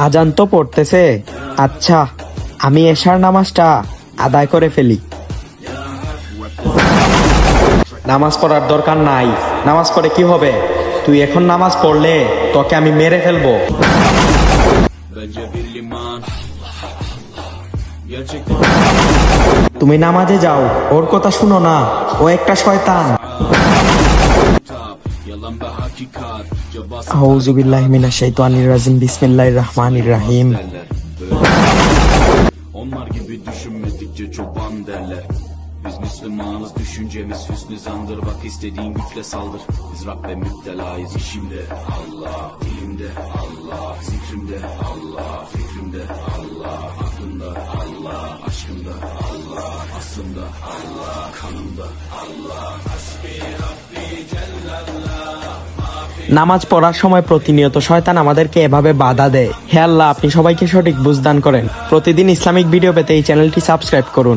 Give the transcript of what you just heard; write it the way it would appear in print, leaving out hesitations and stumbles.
আজান তো পড়তেছে, আচ্ছা আমি এশার নামাজটা আদায় করে ফেলি। নামাজ পড়ার দরকার নাই, নামাজ পড়ে কি হবে? তুই এখন নামাজ পড়লে তোকে আমি মেরে ফেলবো। তুমি নামাজে যাও, ওর কথা শুনো না, ও একটা শয়তান। আউযু বিল্লাহি মিনাশ শাইতানির রাজিম, বিসমিল্লাহির রহমানির রহিম। Onlar gibi düşünmedikçe çoban derler. Biz Müslümanız, düşüncemiz hüsnü zandır. Bak istediğin güçle saldır. Biz Rabbe müptelayız. İşimde Allah, dilimde Allah, zikrimde Allah, fikrimde Allah, aklımda Allah, aşkımda Allah, aslımda Allah, kanımda Allah. Hasbi Rabbi Cellallah. নামাজ পড়ার সময় প্রতিনিয়ত শয়তান আমাদেরকে এভাবে বাধা দেয়। হে আল্লাহ, আপনি সবাইকে সঠিক বুঝদান করেন। প্রতিদিন ইসলামিক ভিডিও পেতে এই চ্যানেলটি সাবস্ক্রাইব করুন।